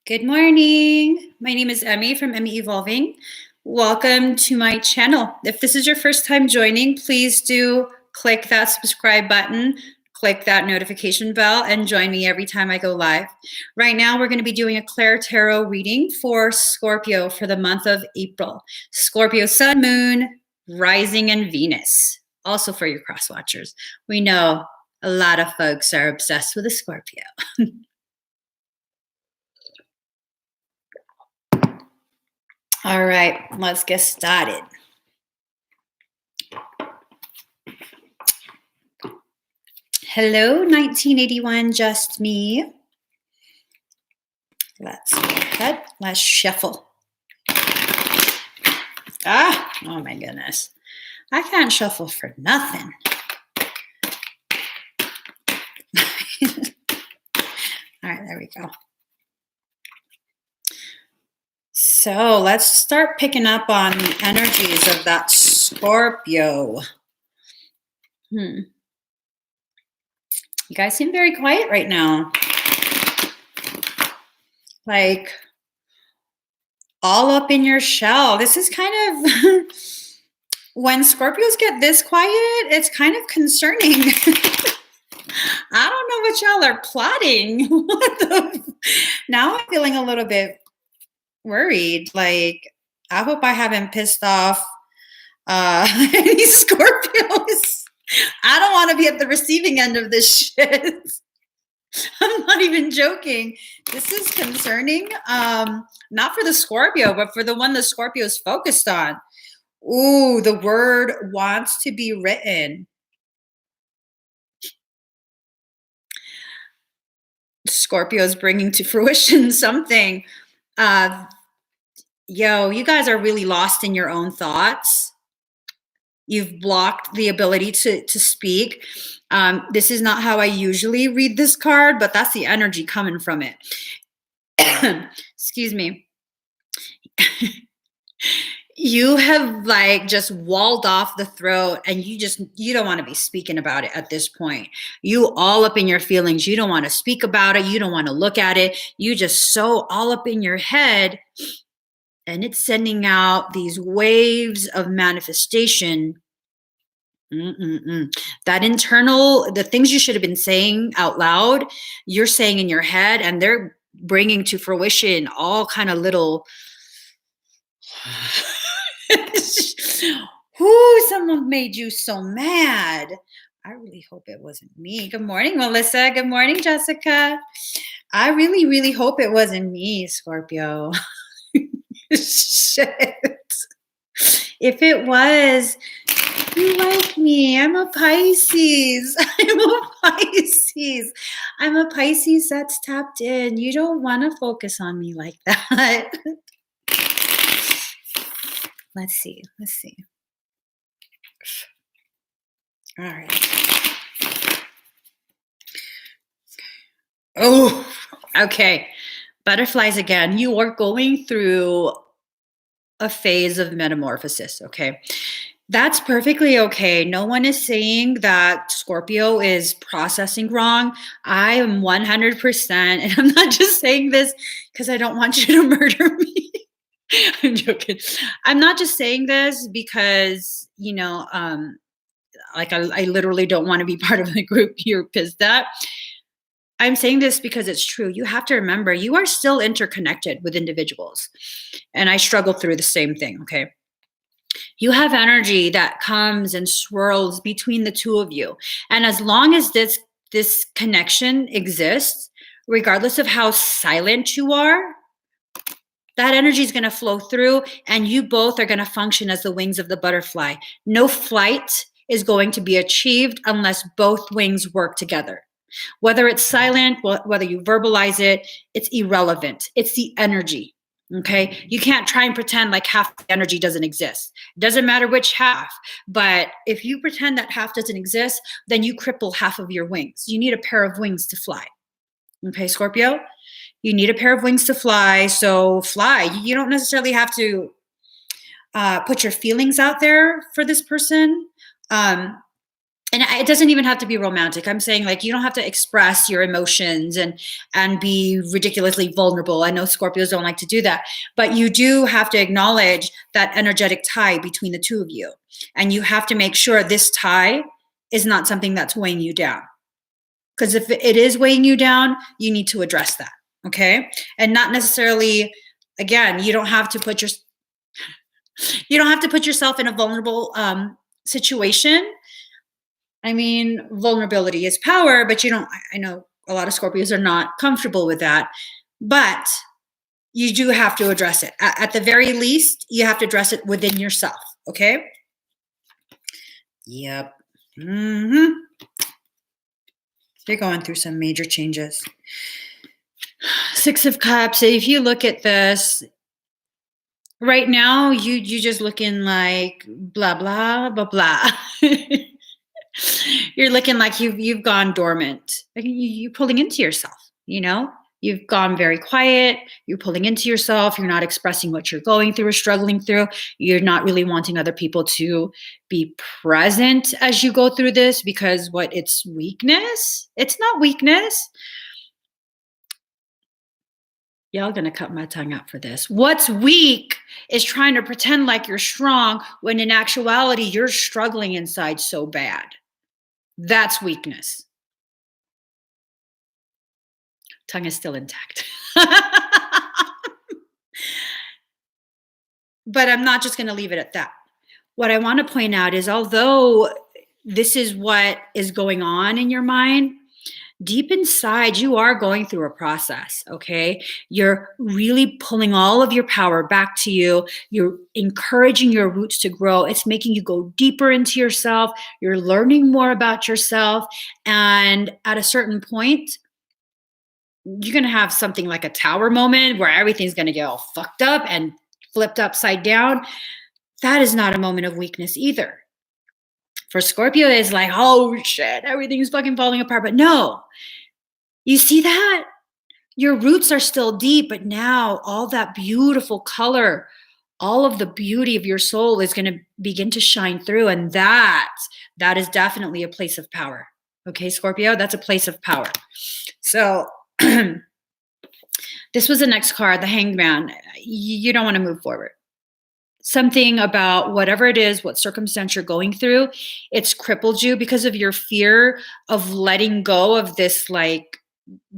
Good morning. My name is Emmy from Emmy Evolving. Welcome to my channel. If this is your first time joining, please do click that subscribe button, click that notification bell, and join me every time I go live. Right now, we're going to be doing a ClairTarot reading for Scorpio for the month of April. Scorpio Sun, Moon, Rising, and Venus. Also for your cross watchers. We know a lot of folks are obsessed with a Scorpio. All right, let's get started. Hello, 1981, just me. Let's go ahead. Let's shuffle. Oh my goodness. I can't shuffle for nothing. All right, there we go. So let's start picking up on the energies of that Scorpio. You guys seem very quiet right now. Like all up in your shell. This is kind of, when Scorpios get this quiet, it's kind of concerning. I don't know what y'all are plotting. Now I'm feeling a little bit worried. Like, I hope I haven't pissed off any Scorpios. I don't want to be at the receiving end of this shit. I'm not even joking. This is concerning. Not for the Scorpio, but for the one the Scorpio is focused on. Ooh, the word wants to be written. Scorpio is bringing to fruition something. You guys are really lost in your own thoughts. You've blocked the ability to speak. This is not how I usually read this card, but that's the energy coming from it. Excuse me. You have like just walled off the throat and you don't want to be speaking about it at this point. You all up in your feelings. You don't want to speak about it. You don't want to look at it. You just so all up in your head, and it's sending out these waves of manifestation. That internal, the things you should have been saying out loud, you're saying in your head, and they're bringing to fruition all kind of little someone made you so mad. I really hope it wasn't me. Good morning, Melissa. Good morning, Jessica. I really, really hope it wasn't me, Scorpio. Shit. If it was, you like me. I'm a Pisces. I'm a Pisces that's tapped in. You don't want to focus on me like that. Let's see. All right. Oh, okay. Butterflies again. You are going through a phase of metamorphosis, okay? That's perfectly okay. No one is saying that Scorpio is processing wrong. I am 100%, and I'm not just saying this because I don't want you to murder me. I'm joking. I'm not just saying this because, like I literally don't want to be part of the group you're pissed at. I'm saying this because it's true. You have to remember, you are still interconnected with individuals. And I struggle through the same thing, okay? You have energy that comes and swirls between the two of you. And as long as this connection exists, regardless of how silent you are, that energy is going to flow through, and you both are going to function as the wings of the butterfly. No flight is going to be achieved unless both wings work together. Whether it's silent, whether you verbalize it, it's irrelevant. It's the energy, okay? You can't try and pretend like half the energy doesn't exist. It doesn't matter which half, but if you pretend that half doesn't exist, then you cripple half of your wings. You need a pair of wings to fly, okay, Scorpio? You need a pair of wings to fly, so fly. You don't necessarily have to put your feelings out there for this person. And it doesn't even have to be romantic. I'm saying, like, you don't have to express your emotions and be ridiculously vulnerable. I know Scorpios don't like to do that, but you do have to acknowledge that energetic tie between the two of you. And you have to make sure this tie is not something that's weighing you down. Because if it is weighing you down, you need to address that. Okay? And not necessarily, again, you don't have to put yourself in a vulnerable situation. I mean, vulnerability is power, but I know a lot of Scorpios are not comfortable with that, but you do have to address it. At the very least, you have to address it within yourself. Okay? Yep. You're going through some major changes. Six of Cups. If you look at this, right now, you just looking like blah, blah, blah, blah. You're looking like you've gone dormant. Like you're pulling into yourself, You've gone very quiet. You're pulling into yourself. You're not expressing what you're going through or struggling through. You're not really wanting other people to be present as you go through this because it's weakness. It's not weakness. Y'all gonna cut my tongue out for this. What's weak is trying to pretend like you're strong when in actuality you're struggling inside so bad. That's weakness. Tongue is still intact. But I'm not just going to leave it at that. What I want to point out is, although this is what is going on in your mind, deep inside, you are going through a process, okay? You're really pulling all of your power back to you. You're encouraging your roots to grow. It's making you go deeper into yourself. You're learning more about yourself. And at a certain point, you're going to have something like a tower moment where everything's going to get all fucked up and flipped upside down. That is not a moment of weakness either. For Scorpio, it's like, oh shit, everything's fucking falling apart. But no, you see that? Your roots are still deep, but now all that beautiful color, all of the beauty of your soul is going to begin to shine through. And that is definitely a place of power. Okay, Scorpio, that's a place of power. So this was the next card, the Hanged Man. You don't want to move forward. Something about whatever it is, what circumstance you're going through, it's crippled you because of your fear of letting go of this like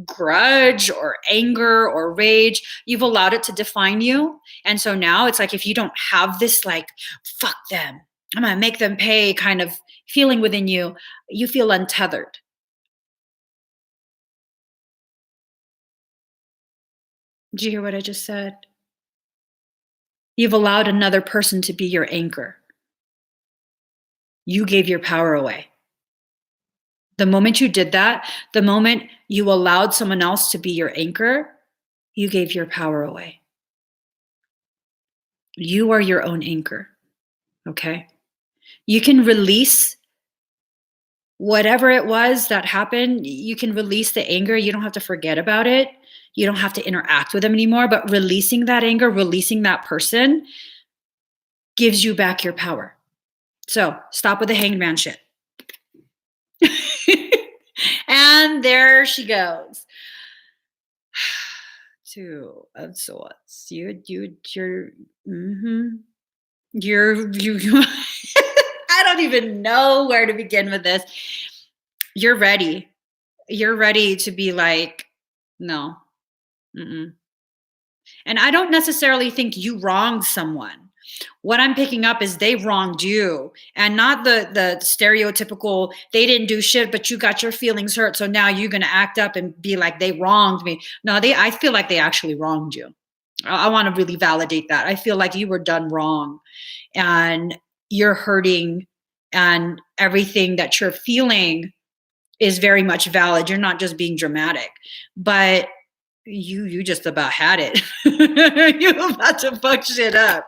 grudge or anger or rage. You've allowed it to define you. And so now it's like, if you don't have this like, fuck them, I'm going to make them pay kind of feeling within you, you feel untethered. Did you hear what I just said? You've allowed another person to be your anchor. You gave your power away. The moment you did that, the moment you allowed someone else to be your anchor, you gave your power away. You are your own anchor, okay? You can release whatever it was that happened. You can release the anger. You don't have to forget about it. You don't have to interact with them anymore, but releasing that anger, releasing that person gives you back your power. So stop with the Hanged Man shit. And there she goes. Two of Swords. You I don't even know where to begin with this. You're ready. You're ready to be like, no. Mm-mm. And I don't necessarily think you wronged someone. What I'm picking up is they wronged you, and not the stereotypical, they didn't do shit, but you got your feelings hurt. So now you're going to act up and be like, they wronged me. No, I feel like they actually wronged you. I want to really validate that. I feel like you were done wrong and you're hurting, and everything that you're feeling is very much valid. You're not just being dramatic, but you just about had it. You're about to fuck shit up.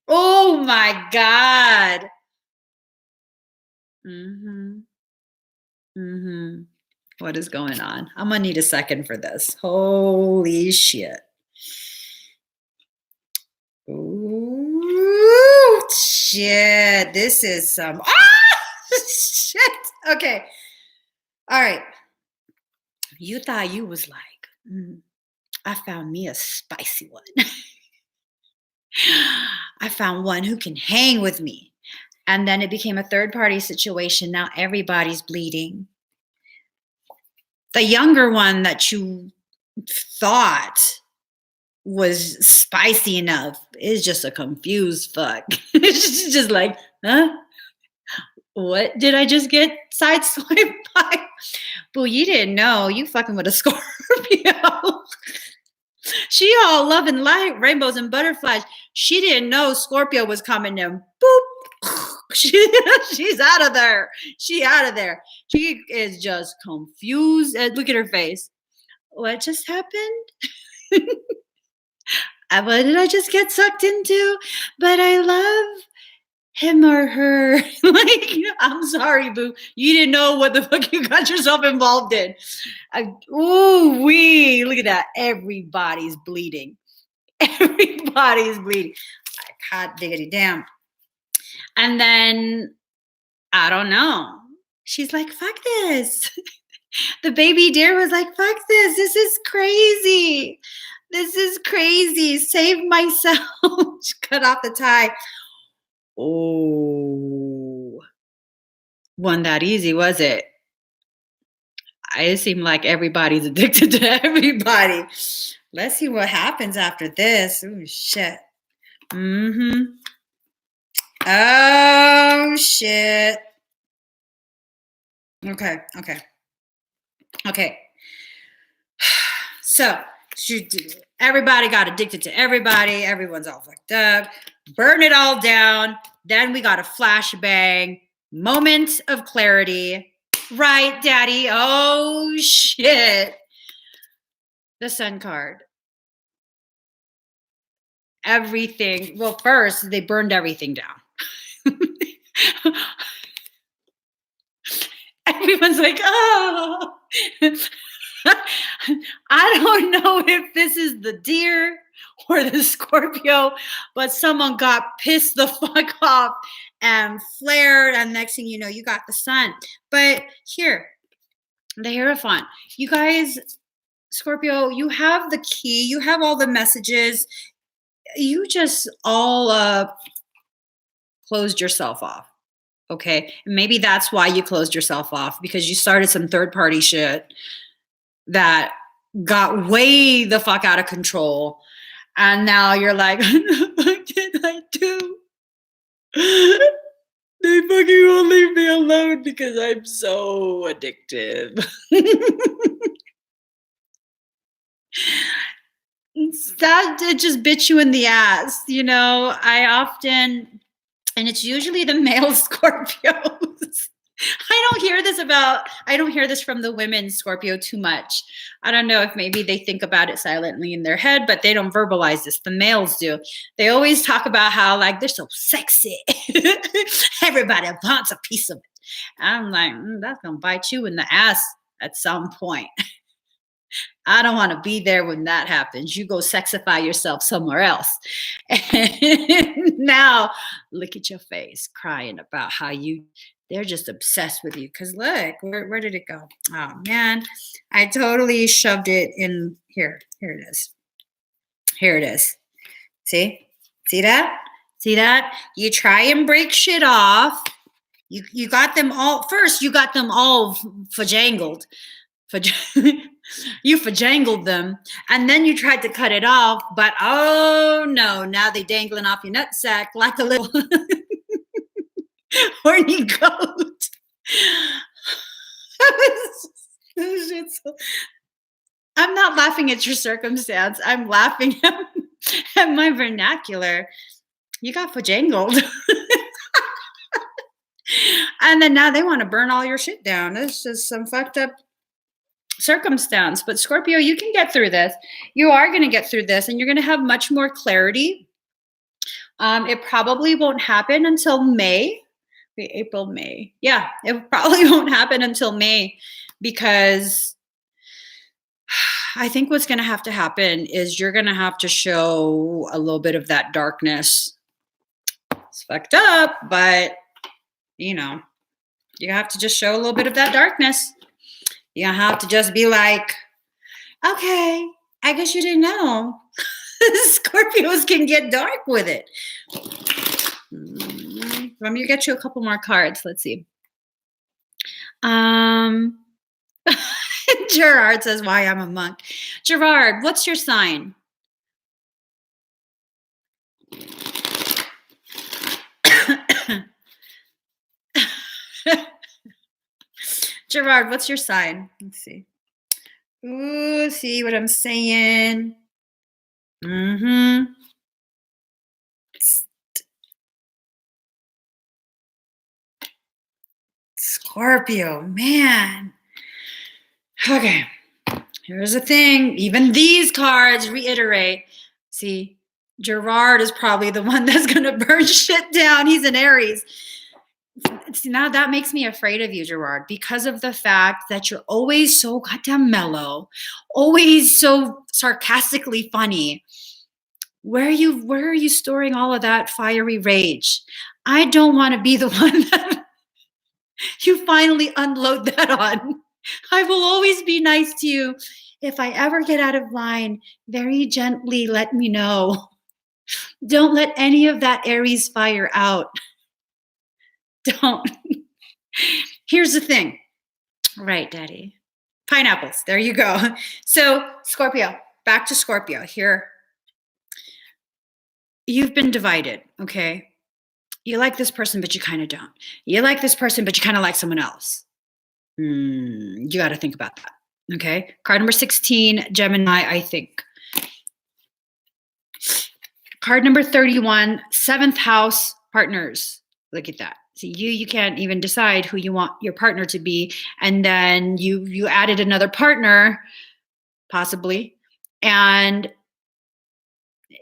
Oh my God. What is going on? I'm gonna need a second for this. Holy shit. Ooh, shit. This is some. Ah! Shit. Okay. All right. You thought you was like, I found me a spicy one. I found one who can hang with me. And then it became a third party situation. Now everybody's bleeding. The younger one that you thought was spicy enough is just a confused fuck. It's just like, huh? What did I just get sideswiped by? Boo, you didn't know. You fucking with a Scorpio. She all love and light, rainbows and butterflies. She didn't know Scorpio was coming in. Boop. She's out of there. She out of there. She is just confused. Look at her face. What just happened? What did I just get sucked into? But I love him or her. Like, I'm sorry, boo. You didn't know what the fuck you got yourself involved in. Look at that. Everybody's bleeding. Everybody's bleeding. Like, hot diggity damn. And then, I don't know. She's like, fuck this. The baby deer was like, fuck this. This is crazy. This is crazy. Save myself. She cut off the tie. Oh, wasn't that easy, was it? It seemed like everybody's addicted to everybody. Let's see what happens after this. Oh, shit. Oh, shit. Okay. So, everybody got addicted to everybody. Everyone's all fucked up. Burn it all down. Then we got a flashbang. Moment of clarity. Right, Daddy? Oh, shit. The Sun card. Everything. Well, first, they burned everything down. Everyone's like, oh. I don't know if this is the deer or the Scorpio, but someone got pissed the fuck off and flared, and next thing you know, you got the Sun. But here, the Hierophant. You guys, Scorpio, you have the key. You have all the messages. You just all closed yourself off. Okay? Maybe that's why you closed yourself off, because you started some third-party shit that got way the fuck out of control. And now you're like, what did I do? They fucking won't leave me alone because I'm so addictive. That it just bit you in the ass, I often, and it's usually the male Scorpios. I don't hear this from the women Scorpio too much. I don't know if maybe they think about it silently in their head, but they don't verbalize this. The males do. They always talk about how, like, they're so sexy. Everybody wants a piece of it. I'm like, that's going to bite you in the ass at some point. I don't want to be there when that happens. You go sexify yourself somewhere else. And now look at your face crying about how they're just obsessed with you. Because look, where did it go? Oh, man. I totally shoved it in here. Here it is. Here it is. See? See that? See that? You try and break shit off. You got them all. First, you got them all fajangled. You fajangled them, and then you tried to cut it off, but oh no, now they dangling off your nutsack like a little horny goat. I'm not laughing at your circumstance. I'm laughing at my vernacular. You got fajangled. And then now they want to burn all your shit down. It's just some fucked up circumstance. But Scorpio, you can get through this. You are going to get through this, and you're going to have much more clarity. It probably won't happen until May. April, May. Yeah, it probably won't happen until May, because I think what's going to have to happen is you're going to have to show a little bit of that darkness. It's fucked up, but You have to just show a little bit of that darkness. You have to just be like, okay, I guess you didn't know. Scorpios can get dark with it. Let me get you a couple more cards. Let's see. Gerard says, why I'm a monk. Gerard, what's your sign? Gerard, what's your sign? Let's see. Ooh, see what I'm saying? Scorpio, man. Okay, here's the thing. Even these cards reiterate. See, Gerard is probably the one that's going to burn shit down. He's an Aries. See, now that makes me afraid of you, Gerard, because of the fact that you're always so goddamn mellow, always so sarcastically funny. Where are you storing all of that fiery rage? I don't want to be the one that you finally unload that on. I will always be nice to you. If I ever get out of line, very gently let me know. Don't let any of that Aries fire out. Don't. Here's the thing. Right, Daddy. Pineapples. There you go. So, Scorpio, back to Scorpio here. You've been divided, okay? You like this person, but you kind of don't. You like this person, but you kind of like someone else. You got to think about that, okay? Card number 16, Gemini, I think. Card number 31, 7th house, partners. Look at that. See, you can't even decide who you want your partner to be. And then you added another partner, possibly, and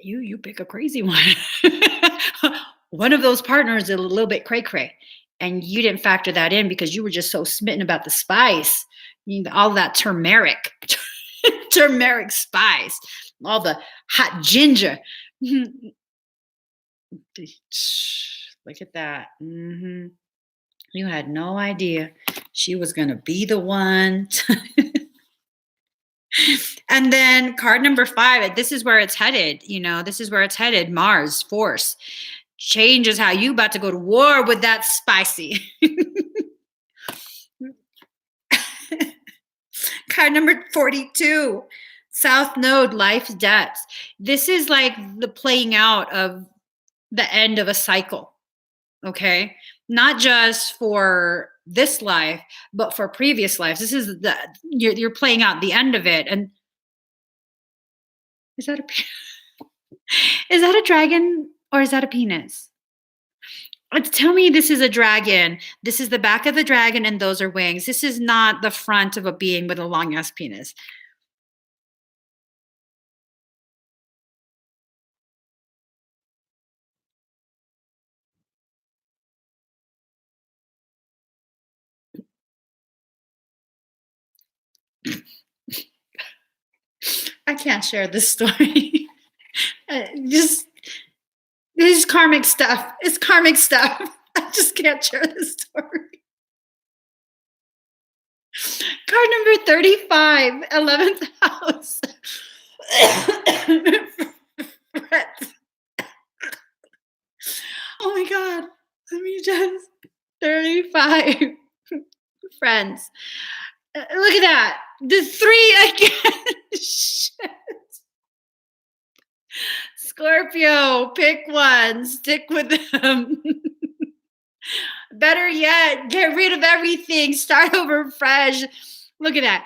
you pick a crazy one. One of those partners is a little bit cray-cray. And you didn't factor that in because you were just so smitten about the spice. All that turmeric, turmeric spice, all the hot ginger. Look at that. You had no idea she was going to be the one. And then card number 5, this is where it's headed. This is where it's headed. Mars, force. Changes how you about to go to war with that spicy. Card number 42, South Node, life debts. This is like the playing out of the end of a cycle, okay? Not just for this life, but for previous lives. This is you're playing out the end of it. And is that a dragon or is that a penis? Tell me this is a dragon. This is the back of the dragon and those are wings. This is not the front of a being with a long ass penis. I can't share this story. This is karmic stuff. It's karmic stuff. I just can't share this story. Card number 35, 11th house. Oh my God. Let me just 35 friends. Look at that. The 3 again. Shit. Scorpio, pick one, stick with them. Better yet, get rid of everything, start over fresh. Look at that.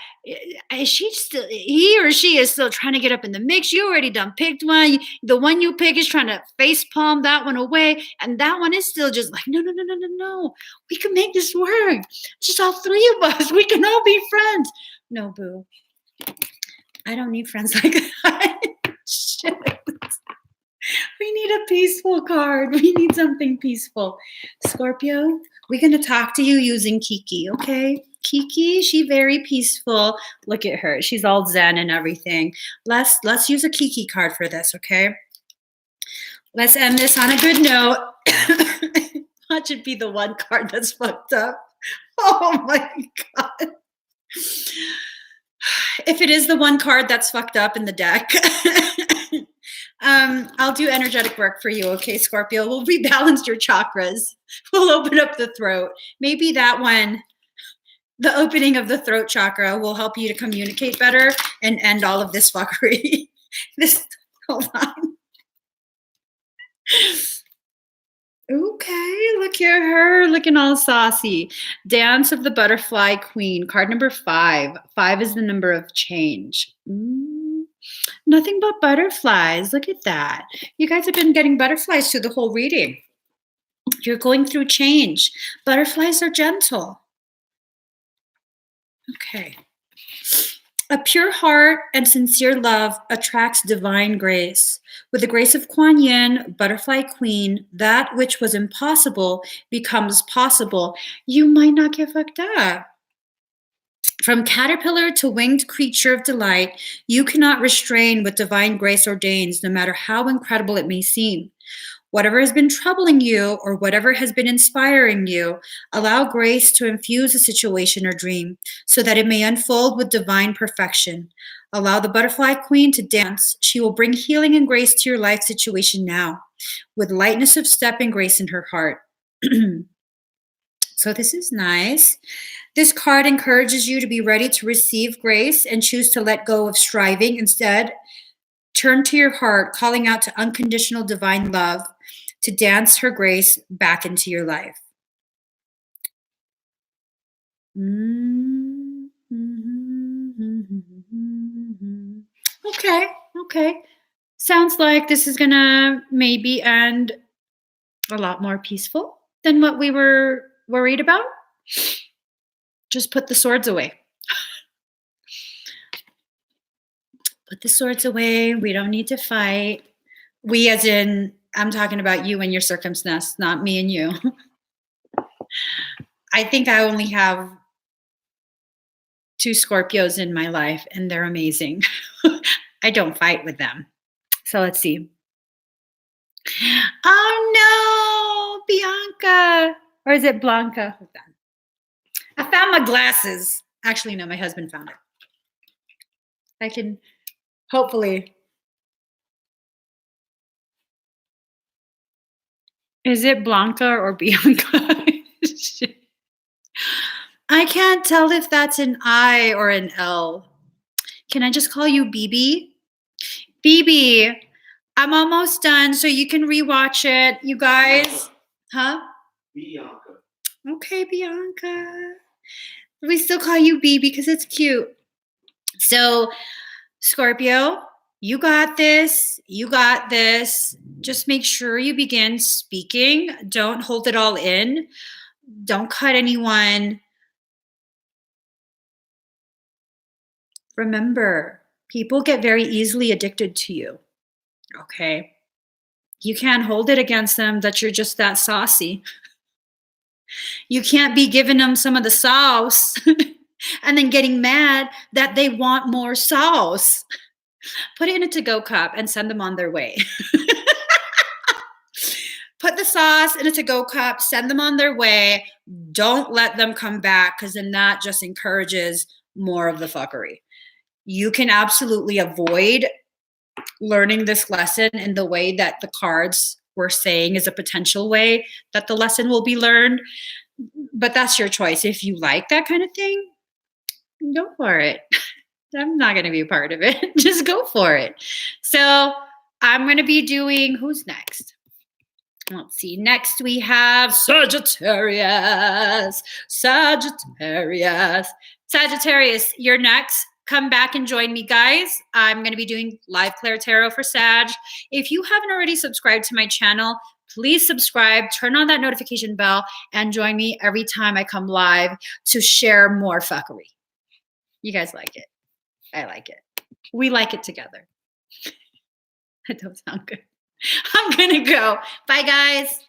He or she is still trying to get up in the mix. You already done picked one. The one you pick is trying to face palm that one away. And that one is still just like, no. We can make this work. Just all 3 of us. We can all be friends. No, boo. I don't need friends like that. Shit. We need a peaceful card. We need something peaceful. Scorpio, we're going to talk to you using Kiki, okay? Kiki, she very peaceful. Look at her. She's all zen and everything. Let's use a Kiki card for this, okay? Let's end this on a good note. That should be the one card that's fucked up. Oh my God. If it is the one card that's fucked up in the deck, I'll do energetic work for you, okay, Scorpio? We'll rebalance your chakras. We'll open up the throat. Maybe that one, the opening of the throat chakra, will help you to communicate better and end all of this fuckery. Hold on. Okay, look at her looking all saucy. Dance of the Butterfly Queen, card number 5. 5 is the number of change. Nothing but butterflies. Look at that. You guys have been getting butterflies through the whole reading. You're going through change. Butterflies are gentle. Okay. A pure heart and sincere love attracts divine grace. With the grace of Kuan Yin, Butterfly Queen, that which was impossible becomes possible. You might not get fucked up. From caterpillar to winged creature of delight, you cannot restrain what divine grace ordains, no matter how incredible it may seem. Whatever has been troubling you or whatever has been inspiring you, allow grace to infuse a situation or dream so that it may unfold with divine perfection. Allow the Butterfly Queen to dance. She will bring healing and grace to your life situation now, with lightness of step and grace in her heart. So this is nice. This card encourages you to be ready to receive grace and choose to let go of striving. Instead, turn to your heart, calling out to unconditional divine love to dance her grace back into your life. Okay. Sounds like this is gonna maybe end a lot more peaceful than what we were worried about. Just put the swords away. Put the swords away. We don't need to fight. We, as in, I'm talking about you and your circumstance, not me and you. I think I only have 2 Scorpios in my life, and they're amazing. I don't fight with them. So let's see. Oh no, Bianca. Or is it Blanca? Hold on. I found my glasses. Actually, no, my husband found it. I can hopefully. Is it Blanca or Bianca? I can't tell if that's an I or an L. Can I just call you BB? BB, I'm almost done, so you can rewatch it. You guys, huh? Bianca. Okay, Bianca. We still call you B because it's cute. So, Scorpio, you got this. You got this. Just make sure you begin speaking. Don't hold it all in. Don't cut anyone. Remember, people get very easily addicted to you. Okay? You can't hold it against them that you're just that saucy. You can't be giving them some of the sauce and then getting mad that they want more sauce. Put it in a to-go cup and send them on their way. Put the sauce in a to-go cup, send them on their way. Don't let them come back, because then that just encourages more of the fuckery. You can absolutely avoid learning this lesson in the way that the cards were saying is a potential way that the lesson will be learned. But that's your choice. If you like that kind of thing, go for it. I'm not going to be a part of it. Just go for it. So I'm going to be doing, who's next? Let's see. Next we have Sagittarius. Sagittarius, you're next. Come back and join me, guys. I'm going to be doing live ClairTarot for Sag. If you haven't already subscribed to my channel, please subscribe, turn on that notification bell, and join me every time I come live to share more fuckery. You guys like it. I like it. We like it together. That don't sound good. I'm going to go. Bye, guys.